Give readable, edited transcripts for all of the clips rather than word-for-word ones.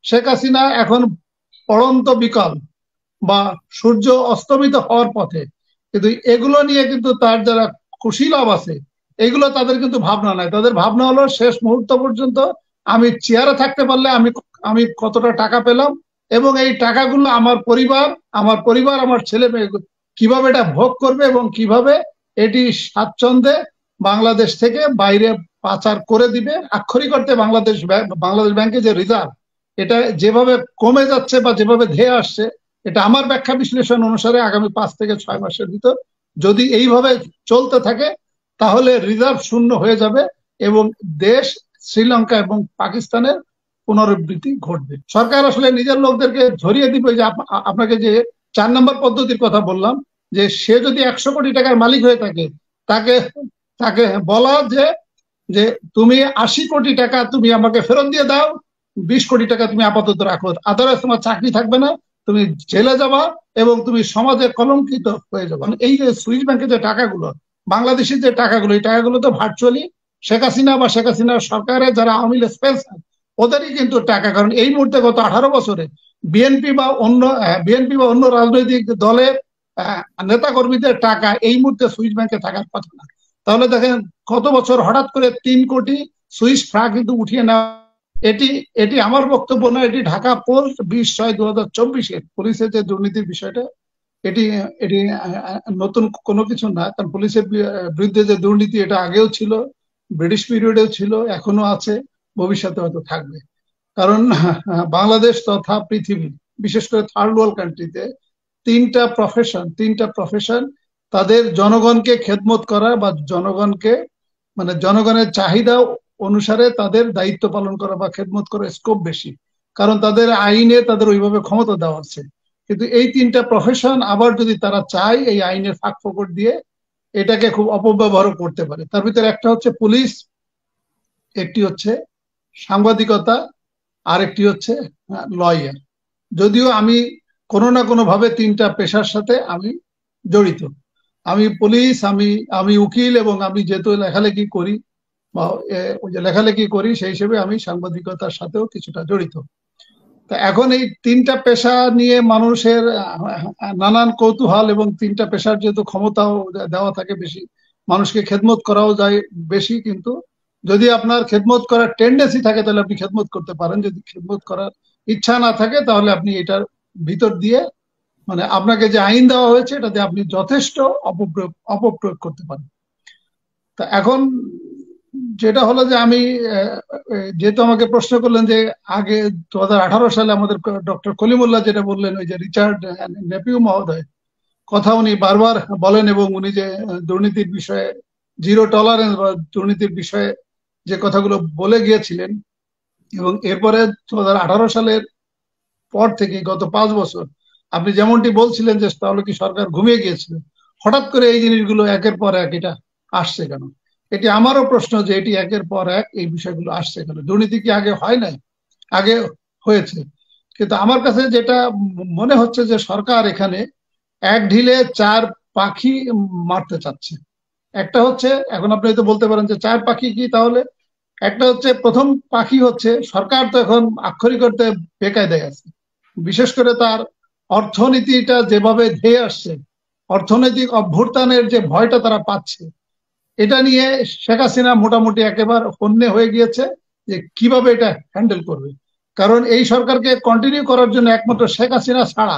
শেখ হাসিনা এখন পড়ন্ত বিকল বা সূর্য অস্তমিত হওয়ার পথে, কিন্তু এগুলো নিয়ে কিন্তু তার যারা কুশীলব আছে, এগুলো তাদের কিন্তু ভাবনা নাই। তাদের ভাবনা হলো শেষ মুহূর্ত পর্যন্ত আমি চেয়ারে থাকতে পারলে আমি আমি কতটা টাকা পেলাম, এবং এই টাকাগুলো আমার পরিবার আমার ছেলে মেয়ে কিভাবে এটা ভোগ করবে এবং কিভাবে এটি স্বাচ্ছন্দ্যে বাংলাদেশ থেকে বাইরে পাচার করে দিবে। আক্ষরিক অর্থে বাংলাদেশ ব্যাংকে যে রিজার্ভ, এটা যেভাবে কমে যাচ্ছে বা যেভাবে ধেয়ে আসছে, এটা আমার ব্যাখ্যা বিশ্লেষণ অনুসারে আগামী 5 থেকে 6 মাসের ভিতর যদি এইভাবে চলতে থাকে, তাহলে রিজার্ভ শূন্য হয়ে যাবে এবং দেশ, শ্রীলঙ্কা এবং পাকিস্তানের পুনরাবৃত্তি ঘটবে। সরকার আসলে নিজের লোকদেরকে ধরিয়ে দিবে যে আপনাকে যে 4 নম্বর পদ্ধতির কথা বললাম, যে সে যদি 100 কোটি টাকার মালিক হয়ে থাকে, তাকে তাকে বলা যে যে তুমি 80 কোটি টাকা তুমি আমাকে ফেরত দিয়ে দাও, 20 কোটি টাকা তুমি আপাতত রাখো, আদারওয়াইজ তোমার চাকরি থাকবে না, তুমি জেলে যাবা এবং তুমি সমাজে কলঙ্কিত হয়ে যাবে। এই যে সুইস ব্যাংকের যে টাকাগুলো, বাংলাদেশের যে টাকাগুলো, এই টাকাগুলো তো ভার্চুয়ালি শেখ হাসিনা বা শেখ হাসিনার সরকারের যারা আওয়ামী লীগ স্পেন্সার, ওদেরই কিন্তু টাকা। কারণ এই মুহূর্তে গত 18 বছরে বিএনপি বা অন্য রাজনৈতিক দলের নেতা কর্মীদের টাকা এই মুহূর্তে সুইস ব্যাংকে থাকার কথা না। তাহলে দেখেন কত বছর হঠাৎ করে 3 কোটি সুইস ফ্রাঙ্ক কিন্তু উঠিয়ে নেওয়া। এটি এটি আমার বক্তব্য না, এটি ঢাকা পোস্ট 20/6/2024 পুলিশের যে দুর্নীতির বিষয়টা, এটি এটি নতুন কোনো কিছু না। কারণ পুলিশের বিরুদ্ধে যে দুর্নীতি, এটা আগেও ছিল, ব্রিটিশ পিরিয়ডেও ছিল, এখনো আছে, ভবিষ্যতে হয়তো থাকবে। কারণ বাংলাদেশ তথা পৃথিবী, বিশেষ করে থার্ড ওয়ার্ল্ড কান্ট্রিতে তিনটা প্রফেশন তাদের জনগণকে খেদমত করা বা জনগণকে মানে জনগণের চাহিদা অনুসারে তাদের দায়িত্ব পালন করা বা খেদমত করার স্কোপ বেশি, কারণ তাদের আইনে তাদের ওইভাবে ক্ষমতা দেওয়া আছে। কিন্তু এই 3টা প্রফেশন আবার যদি তারা চায় এই আইনের ফাঁক ফোকর দিয়ে এটাকে খুব অপব্যবহার করতে পারে। তার ভিতরে একটা হচ্ছে পুলিশ, একটি হচ্ছে সাংবাদিকতা, আর একটি হচ্ছে লয়ার। যদিও আমি কোনো না কোনো ভাবে 3টা পেশার সাথে আমি জড়িত। আমি পুলিশ, আমি উকিল, এবং আমি যেহেতু লেখালেখি করি বা ওই যে লেখালেখি করি, সেই হিসেবে আমি সাংবাদিকতার সাথেও কিছুটা জড়িত। তা এখন এই 3টা পেশা নিয়ে মানুষের নানান কৌতূহল, এবং 3টা পেশার যেহেতু ক্ষমতাও দেওয়া থাকে বেশি, মানুষকে খেদমত করাও যায় বেশি। কিন্তু যদি আপনার খেদমত করার টেন্ডেন্সি থাকে তাহলে আপনি খেদমত করতে পারেন, যদি খেদমত করার ইচ্ছা না থাকে তাহলে আপনি এটার ভিতর দিয়ে মানে আপনাকে যে আইন দেওয়া হয়েছে এটাতে আপনি যথেষ্ট অপপ্রয়োগ করতে পারেন। তা এখন যেটা হলো যে আমি যেহেতু আমাকে প্রশ্ন করলেন যে আগে 2018 সালে আমাদের ডক্টর কলিমুল্লাহ যেটা বললেন, ওই যে রিচার্ড নেপিউ মহোদয় কথা উনি বারবার বলেন, এবং উনি যে দুর্নীতির বিষয়ে জিরো টলারেন্স বা দুর্নীতির বিষয়ে যে কথাগুলো বলে গিয়েছিলেন, এবং এরপরে 2018 সালের পর থেকে গত 5 বছর আপনি যেমনটি বলছিলেন যে তাহলে কি সরকার ঘুমিয়ে গিয়েছিল, হঠাৎ করে এই জিনিসগুলো একের পর এক এটা আসছে কেন? এটি আমারও প্রশ্ন যে এটি একের পর এক এই বিষয়গুলো আসছে কেন? দুর্নীতি কি আগে হয় নাই? আগে হয়েছে। কিন্তু আমার কাছে যেটা মনে হচ্ছে যে সরকার এখানে এক ঢিলে 4 পাখি মারতে চাচ্ছে। একটা হচ্ছে, এখন আপনি হয়তো বলতে পারেন যে 4 পাখি কি, তাহলে একটা হচ্ছে, প্রথম পাখি হচ্ছে সরকার তো এখন আক্ষরিক অর্থে বেকায়দায় আছে। বিশেষ করে তার অর্থনীতিটা যেভাবে ধেয়ে আসছে, অর্থনৈতিক অভ্যুত্থানের যে ভয়টা তারা পাচ্ছে, এটা নিয়ে শেখ হাসিনা মোটামুটি একেবারে হন্যে হয়ে গিয়েছে যে কিভাবে এটা হ্যান্ডেল করবে। কারণ এই সরকারকে কন্টিনিউ করার জন্য একমাত্র শেখ হাসিনা ছাড়া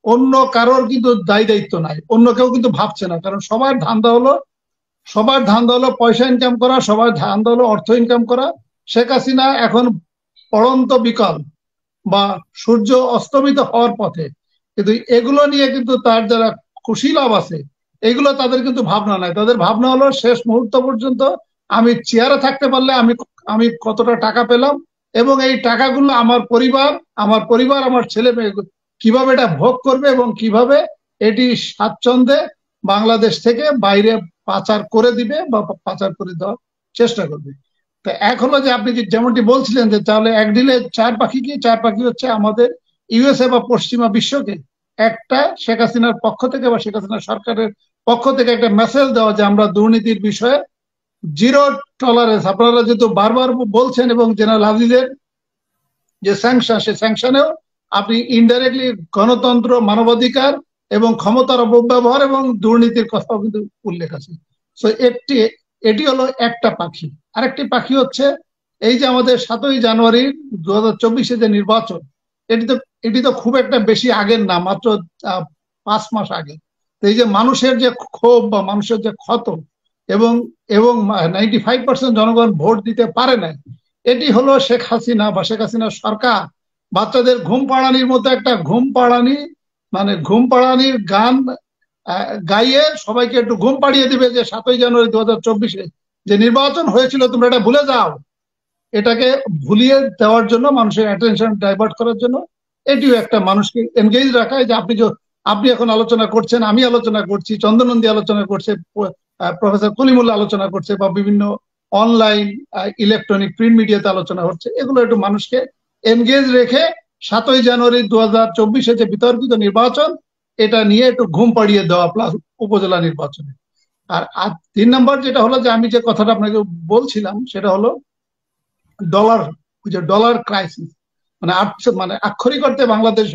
অন্য কারোর কিন্তু দায়ী দায়িত্ব নাই, অন্য কেউ কিন্তু ভাবছে না। কারণ সবার ধান্দা হলো পয়সা ইনকাম করা, সবার ধান্দা হলো অর্থ ইনকাম করা। শেখ হাসিনা এখন পড়ন্ত বিকল বা সূর্য অস্তমিত হওয়ার পথে, কিন্তু এগুলো নিয়ে কিন্তু তার যারা কুশীলব আছে, এগুলো তাদের কিন্তু ভাবনা নাই। তাদের ভাবনা হলো শেষ মুহূর্ত পর্যন্ত আমি চেয়ারে থাকতে পারলে আমি কতটা টাকা পেলাম, এবং এই টাকাগুলো আমার পরিবার আমার ছেলে মেয়ে কিভাবে এটা ভোগ করবে এবং কিভাবে এটি স্বাচ্ছন্দ্যে বাংলাদেশ থেকে বাইরে পাচার করে দিবে বা পাচার করে দেওয়ার চেষ্টা করবে। তো এক হলো যে আপনি যেমনটি বলছিলেন যে তাহলে এক ঢিলে 4 পাখি কি, 4 পাখি হচ্ছে আমাদের ইউএসএ বা পশ্চিমা বিশ্বকে একটা শেখ হাসিনার পক্ষ থেকে বা শেখ হাসিনার সরকারের পক্ষ থেকে একটা মেসেজ দেওয়া যে আমরা দুর্নীতির বিষয়ে জিরো টলারেন্স। আপনারা যেহেতু বারবার বলছেন এবং জেনারেল আজিজের যে স্যাংশন, সে স্যাংশনেও আপনি ইনডাইরেক্টলি গণতন্ত্র, মানবাধিকার এবং ক্ষমতার অপব্যবহার এবং দুর্নীতির কথাও কিন্তু উল্লেখ আছে। তো এটি হলো একটা পাখি। আরেকটি পাখি হচ্ছে এই যে আমাদের 7ই জানুয়ারি 2024 যে নির্বাচন, এটি তো খুব একটা বেশি আগের না, মাত্র 5 মাস আগে। তো এই যে মানুষের যে ক্ষোভ বা মানুষের যে ক্ষত এবং এবং 95% জনগণ ভোট দিতে পারে না, এটি হলো শেখ হাসিনা বা শেখ হাসিনার সরকার বাচ্চাদের ঘুম পাড়ানির মতো একটা ঘুম পাড়ানি, মানে ঘুম পাড়ানির গান গাইয়ে সবাইকে একটু ঘুম পাড়িয়ে দিবে যে 7ই জানুয়ারি 2024 যে নির্বাচন হয়েছিল তোমরা এটা ভুলে যাও। এটাকে ভুলিয়ে দেওয়ার জন্য, মানুষের অ্যাটেনশন ডাইভার্ট করার জন্য, এটিও একটা মানুষকে এনগেজ রাখা। যে আপনি এখন আলোচনা করছেন, আমি আলোচনা করছি, চন্দ্রনন্দী আলোচনা করছে, প্রফেসর কলিমুল্লাহ আলোচনা করছে, বা বিভিন্ন অনলাইন ইলেকট্রনিক প্রিন্ট মিডিয়াতে আলোচনা হচ্ছে, এগুলো একটু মানুষকে এনগেজ রেখে 7ই জানুয়ারি 2024 যে বিতর্কিত নির্বাচন, এটা নিয়ে একটু ঘুম পাড়িয়ে দেওয়া, প্লাস উপজেলা নির্বাচনে। আর 3 নম্বর যেটা হলো, যে আমি যে কথাটা আপনাকে বলছিলাম সেটা হলো ডলার, ওই যে ডলার ক্রাইসিস, মানে আক্ষরিক অর্থে বাংলাদেশ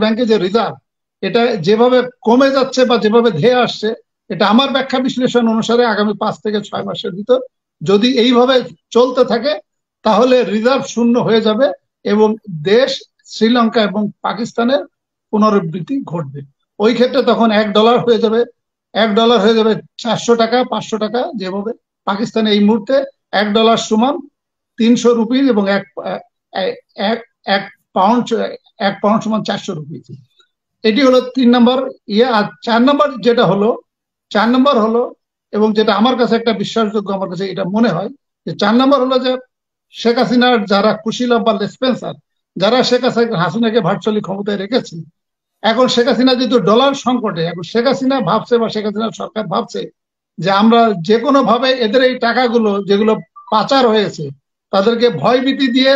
ব্যাংকে যে রিজার্ভ, এটা যেভাবে কমে যাচ্ছে বা যেভাবে ধেয়ে আসছে, এটা আমার ব্যাখ্যা বিশ্লেষণ অনুসারে আগামী 5 থেকে 6 মাসের ভিতর যদি এইভাবে চলতে থাকে, তাহলে রিজার্ভ শূন্য হয়ে যাবে এবং দেশ, শ্রীলঙ্কা এবং পাকিস্তানের পুনরাবৃত্তি ঘটবে। ওই ক্ষেত্রে তখন $1 হয়ে যাবে, $1 হয়ে যাবে 400 টাকা, 500 টাকা, যেভাবে পাকিস্তানে এই মুহূর্তে $1 সমান 300 রুপি এবং এক পাউন্ড সমান 400 রুপি। এটি হলো 3 নম্বর ইয়ে। আর 4 নম্বর হলো এবং যেটা আমার কাছে একটা বিশ্বাসযোগ্য, আমার কাছে এটা মনে হয় যে 4 নম্বর হলো যে শেখ হাসিনার যারা কুশীলব বা লেসপেন্সার, যারা শেখ হাসিনাকে ভার্চুয়ালি ক্ষমতায় রেখেছে, এখন শেখ হাসিনা যেহেতু ডলার সংকটে, এখন শেখ হাসিনা ভাবছে বা শেখ হাসিনার সরকার ভাবছে যে আমরা যে কোনো ভাবে এদের এই টাকাগুলো যেগুলো পাচার হয়েছে, তাদেরকে ভয়ভীতি দিয়ে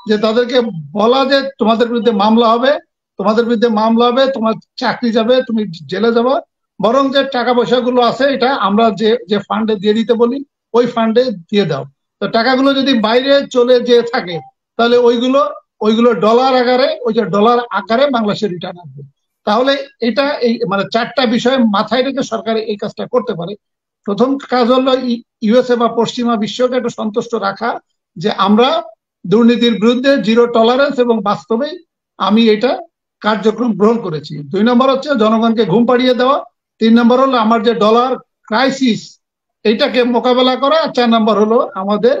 যে তাদেরকে বলা যে তোমাদের বিরুদ্ধে মামলা হবে, তোমার চাকরি যাবে, তুমি জেলে যাবে, বরং যে টাকা পয়সাগুলো আছে এটা আমরা যে ফান্ডে দিয়ে দিতে বলি, ওই ফান্ডে দিয়ে দাও। তো টাকাগুলো যদি বাইরে চলে যেয়ে থাকে, তাহলে ওইগুলো ডলার আকারে বাংলাদেশে রিটার্ন আসবে। তাহলে এটা এই মানে 4টা বিষয় মাথায় রেখে সরকার এই কাজটা করতে পারে। প্রথম কাজ হলো ইউএসএ বা পশ্চিমা বিশ্বকে একটু সন্তুষ্ট রাখা যে আমরা দুর্নীতির বিরুদ্ধে জিরো টলারেন্স, এবং বাস্তবেই আমি এটা কার্যক্রম গ্রহণ করেছি। 2 নম্বর হচ্ছে জনগণকে ঘুম পাড়িয়ে দেওয়া। 3 নম্বর হলো আমার যে ডলার ক্রাইসিস, এইটাকে মোকাবেলা করা। 4 নম্বর হলো আমাদের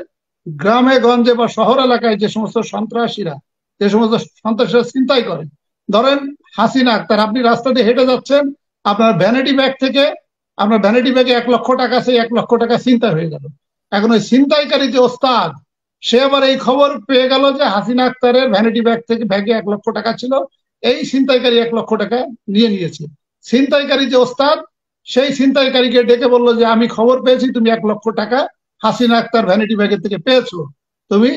গ্রামে গঞ্জে বা শহর এলাকায় যে সমস্ত সন্ত্রাসীরা চিন্তাই করে, ধরেন হাসিনা আক্তার, আপনি রাস্তা দিয়ে হেঁটে যাচ্ছেন, আপনার ভ্যানিটি ব্যাগে 1 লক্ষ টাকা আছে, 1 লক্ষ টাকা ছিনতাই হয়ে গেল। এখন ওই ছিনতাইকারী যে ওস্তাদ, সে আবার এই খবর পেয়ে গেল যে হাসিনা আক্তারের ভ্যানিটি ব্যাগে 1 লক্ষ টাকা ছিল, এই ছিনতাইকারী 1 লক্ষ টাকা নিয়েছে। ছিনতাইকারী যে ওস্তাদ, সেই ছিনতাইকারীকে ডেকে বললো যে আমি খবর পেয়েছি তুমি 1 লক্ষ টাকা হাসিনা আক্তার ভ্যানিটি ব্যাগের থেকে পেয়েছো, তুমি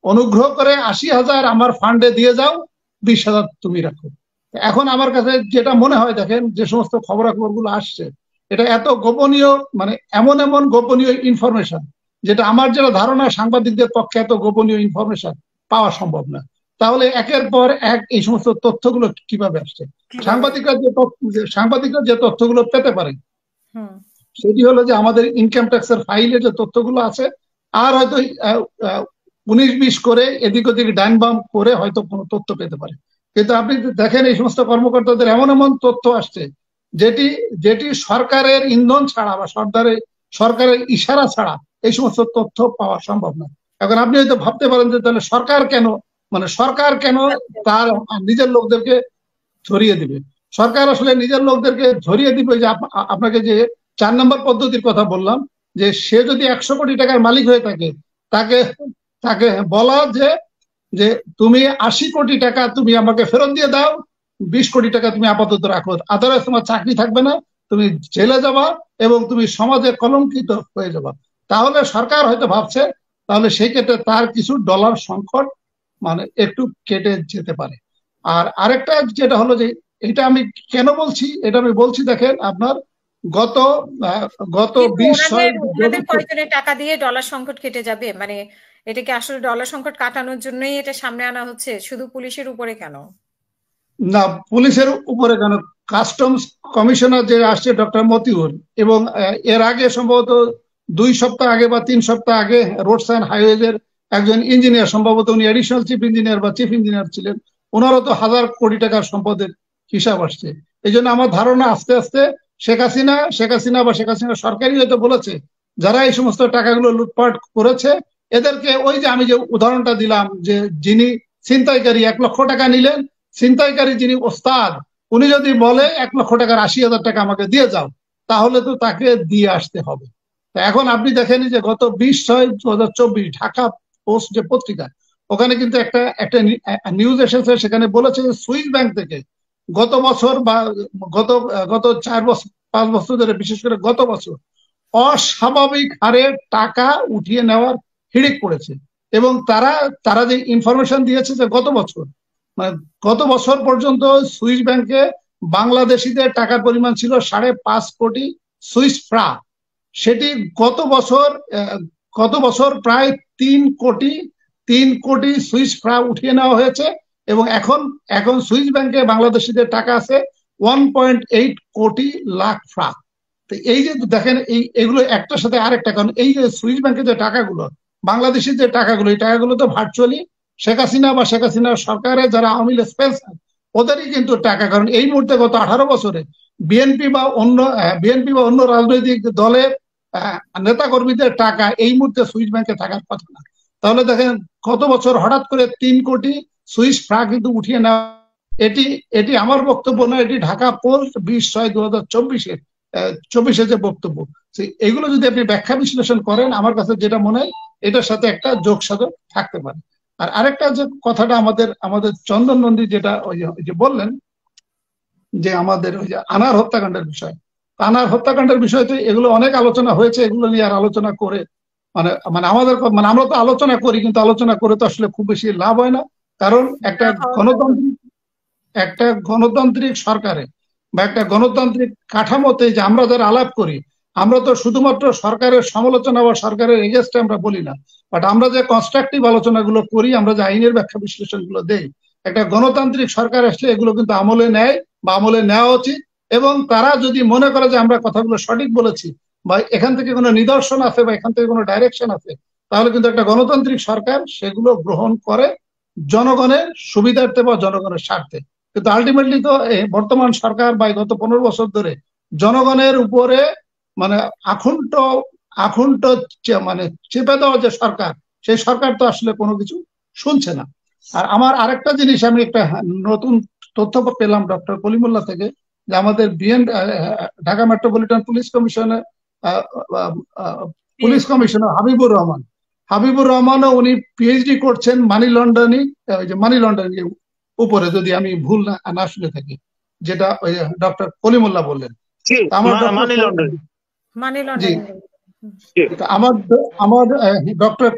অনুগ্রহ করে 80,000 আমার ফান্ডে দিয়ে যাও, 20,000 তুমি রাখো। এখন আমার কাছে যেটা মনে হয়, দেখেন যে সমস্ত খবরাখবরগুলো আসছে, এটা এত গোপনীয়, মানে এমন গোপনীয় ইনফরমেশন, যেটা আমার যেটা ধারণা সাংবাদিকদের পক্ষে এত গোপনীয় ইনফরমেশন পাওয়া সম্ভব না। তাহলে একের পর এক এই সমস্ত তথ্যগুলো কিভাবে আসছে? সাংবাদিকরা যে তথ্যগুলো পেতে পারে, সেটি হলো যে আমাদের ইনকাম ট্যাক্সের ফাইলে যে তথ্যগুলো আছে, আর হয়তো 19-20 করে এদিক ওদিক ডাইন বাম করে হয়তো কোনো তথ্য পেতে পারে। কিন্তু আপনি দেখেন এই সমস্ত কর্মকর্তাদের এমন তথ্য আসছে যেটি সরকারের ইন্ধন ছাড়া বা সরকারের ইশারা ছাড়া এই সমস্ত তথ্য পাওয়া সম্ভব না। এখন আপনি হয়তো ভাবতে পারেন যে তাহলে সরকার কেন তার নিজের লোকদেরকে ধরিয়ে দিবে? সরকার আসলে নিজের লোকদেরকে ধরিয়ে দিবে যে আপনাকে যে 4 নম্বর পদ্ধতির কথা বললাম, যে সে যদি 100 কোটি টাকার মালিক হয়ে থাকে, তাকে বলা যে তুমি 80 কোটি টাকা তুমি আমাকে ফেরত দিয়ে দাও, 20 কোটি টাকা তুমি আপাতত রাখো, আদারওয়াইজ তোমার চাকরি থাকবে না, তুমি জেলে যাবা এবং তুমি সমাজে কলঙ্কিত হয়ে যাবা। তাহলে সরকার হয়তো ভাবছে তাহলে সেই ক্ষেত্রে তার কিছু ডলার সংকট মানে একটু কেটে যেতে পারে। আর আরেকটা যেটা হলো যে এটা আমি কেন বলছি, এটা আমি বলছি দেখেন আপনার গত 20 টাকা দিয়ে ডলার সংকট কেটে যাবে, মানে এটা কি আসলে ডলার সংকট কাটানোর জন্যই এটা সামনে আনা হচ্ছে, শুধু পুলিশের উপরে কেন? না, পুলিশের উপরে কেন, কাস্টমস কমিশনার যে আসছে ডক্টর মতিউর, এবং এর আগে সম্ভবত 2 সপ্তাহ আগে বা 3 সপ্তাহ আগে রোডস অ্যান্ড হাইওয়েজ এর একজন ইঞ্জিনিয়ার, সম্ভবত উনি অ্যাডিশনাল চিফ ইঞ্জিনিয়ার বা চিফ ইঞ্জিনিয়ার ছিলেন, ওনারও তো হাজার কোটি টাকার সম্পদের হিসাব আসছে। এই জন্য আমার ধারণা আস্তে আস্তে শেখ হাসিনা সরকারই হয়তো বলেছে যারা এই সমস্ত টাকাগুলো লুটপাট করেছে এদেরকে, ওই যে আমি যে উদাহরণটা দিলাম যে যিনি ছিনতাইকারী 1 লক্ষ টাকা নিলেন, ছিনতাইকারী যিনি ওস্তাদ উনি যদি বলে 1 লক্ষ টাকার 80,000 টাকা আমাকে দিয়ে যাও, তাহলে তো তাকে দিয়ে আসতে হবে। তো এখন আপনি দেখেন যে গত 20/6/2024 ঢাকা পোস্ট যে পত্রিকা, ওখানে কিন্তু একটা একটা নিউজ এসেছে, সেখানে বলেছে যে সুইস ব্যাংক থেকে গত বছর বা গত গত 4-5 বছর ধরে, বিশেষ করে গত বছর অস্বাভাবিক হারে টাকা উঠিয়ে নেওয়ার হিড়িক পড়েছে। এবং তারা তারা যে ইনফরমেশন দিয়েছে যে মানে গত বছর পর্যন্ত সুইস ব্যাংকে বাংলাদেশিদের টাকার পরিমাণ ছিল 5.5 কোটি সুইস ফ্রা। সেটি গত বছর প্রায় 3 কোটি সুইস ফ্রা উঠিয়ে নেওয়া হয়েছে। এবং এখন এখন সুইস ব্যাংকে বাংলাদেশিদের টাকা আছে 1.8 কোটি ফ্রা। তো এই যে দেখেন, এগুলো একটার সাথে আরেকটা, কারণ এই যে সুইস ব্যাংকের যে টাকাগুলো, বাংলাদেশের যে টাকাগুলো, এই টাকাগুলো তো ভার্চুয়ালি শেখ হাসিনা বা শেখ হাসিনার সরকারের যারা আওয়ামী লীগ স্পেন্সার ওদেরই কিন্তু টাকা। কারণ এই মুহূর্তে গত 18 বছরে বিএনপি বা অন্য রাজনৈতিক দলের নেতাকর্মীদের টাকা এই মুহূর্তে সুইস ব্যাংকে থাকার কথা না। তাহলে দেখেন গত বছর হঠাৎ করে 3 কোটি সুইস ফ্রা কিন্তু উঠিয়ে নেওয়া। এটি এটি আমার বক্তব্য না, এটি ঢাকা পোস্ট 20/6/2024 যে বক্তব্য, এগুলো যদি আপনি ব্যাখ্যা বিশ্লেষণ করেন, আমার কাছে যেটা মনে হয় এটার সাথে একটা যোগসাধক থাকতে পারে। আর আরেকটা যে কথাটা আমাদের আমাদের চন্দন নন্দী যেটা ওই যে বললেন যে আমাদের ওই যে আনার হত্যাকাণ্ডের বিষয়, আনার হত্যাকাণ্ডের বিষয়তে এগুলো অনেক আলোচনা হয়েছে, এগুলো নিয়ে আর আলোচনা করে মানে মানে আমাদের আমরা তো আলোচনা করি, কিন্তু আলোচনা করে তো আসলে খুব বেশি লাভ হয় না। কারণ একটা গণতান্ত্রিক সরকারে বা একটা গণতান্ত্রিক কাঠামোতে যে আমরা যারা আলাপ করি, আমরা তো শুধুমাত্র সরকারের সমালোচনা বা সরকারের এগেস্টে আমরা বলি না, বাট আমরা যে কনস্ট্রাকটিভ আলোচনাগুলো করি, আমরা যে আইনের ব্যাখ্যা বিশ্লেষণ গুলো দেই, একটা গণতান্ত্রিক সরকার আসলে এগুলো কিন্তু আমলে নেয় বা আমলে নেওয়া উচিত। এবং তারা যদি মনে করে যে আমরা কথাগুলো সঠিক বলেছি বা এখান থেকে কোনো নিদর্শন আছে বা এখান থেকে কোনো ডাইরেকশন আছে, তাহলে কিন্তু একটা গণতান্ত্রিক সরকার সেগুলো গ্রহণ করে জনগণের সুবিধার্থে বা জনগণের স্বার্থে। কিন্তু আলটিমেটলি তো বর্তমান সরকার বা গত 15 বছর ধরে জনগণের উপরে মানে আকুণ্ঠ আকুণ্ঠ মানে চেপে দেওয়া যে সরকার, সেই সরকার তো আসলে কোনো কিছু শুনছে না। আর আমার আরেকটা জিনিস, আমি একটা নতুন তথ্য পেলাম ডক্টর কলিমুল্লাহ থেকে, যে আমাদের Dhaka metropolitan police commissioner Habibur রহমানও উনি পিএইচডি করছেন মানি লন্ডারিং উপরে, যদি আমি ভুল না শুনে থাকি, যেটা ওই ডক্টর কলিমুল্লাহ বললেন। আমার ডক্টর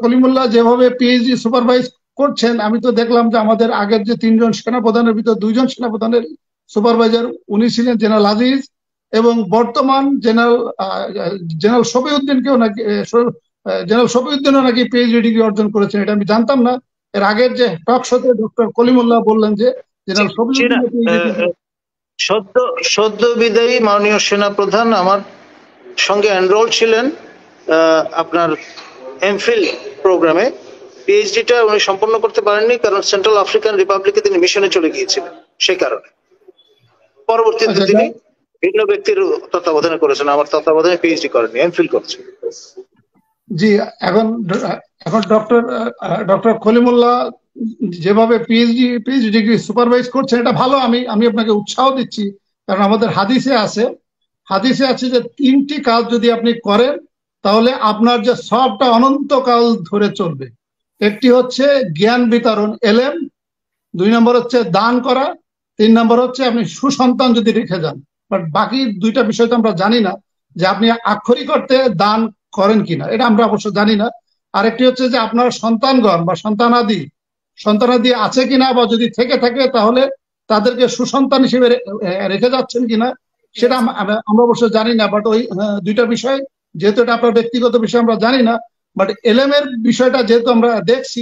কলিমুল্লাহ যেভাবে পিএইচডি সুপারভাইজ করছেন, আমি তো দেখলাম যে আমাদের আগের যে 3 জন সেনাপ্রধানের ভিতর 2 জন সেনাপ্রধানের সুপারভাইজার উনি ছিলেন, জেনারেল আজিজ, এবং বর্তমান জেনারেল শফিউদ্দিনকেও নাকি পিএইচডি ডিগ্রি অর্জন করেছেন। এটা আমি জানতাম না। এর আগের যে টক শোতে ডক্টর কলিমুল্লাহ বললেন যে জেনারেল শফিউদ্দিন সদ্য বিদায়ী মাননীয় সেনাপ্রধান আমার সঙ্গে এনরোল ছিলেন আপনার এমফিল প্রোগ্রামে। পিএইচডিটা উনি সম্পন্ন করতে পারেননি, কারণ সেন্ট্রাল আফ্রিকান রিপাবলিকে তিনি মিশনে চলে গিয়েছিলেন, সেই কারণে। পরবর্তীতে তিনি ভিন্ন ব্যক্তির তত্ত্বাবধানে করেছেন, আমার তত্ত্বাবধানে পিএইচডি করেননি, এমফিল করেছেন। জি, এখন ডক্টর কলিমুল্লাহ যেভাবে পিএইচডি ডিগ্রি সুপারভাইজ করছেন, এটা ভালো। আমি আপনাকে উৎসাহ দিচ্ছি, কারণ আমাদের হাদিসে আছে যে 3টি কাজ যদি আপনি করেন তাহলে আপনার যে সবটা অনন্তকাল ধরে চলবে। একটি হচ্ছে জ্ঞান বিতরণ, এলেম; 2 নম্বর হচ্ছে দান করা; 3 নম্বর হচ্ছে আপনি সুসন্তান যদি রেখে যান। বাট বাকি 2টা বিষয় তো আমরা জানি না, যে আপনি আক্ষরিক অর্থে দান করেন কিনা, এটা আমরা অবশ্য জানি না। আরেকটি হচ্ছে যে আপনার সন্তানগণ বা সন্তানাদি আছে কিনা, বা যদি থেকে থাকে তাহলে তাদেরকে সুসন্তান হিসেবে রেখে যাচ্ছেন কিনা, সেটা আমরা অবশ্য জানি না। বাট ওই 2টা বিষয়, যেহেতু এটা আপনার ব্যক্তিগত বিষয়, আমরা জানি না, বাট এলএম এর বিষয়টা যেহেতু আমরা দেখছি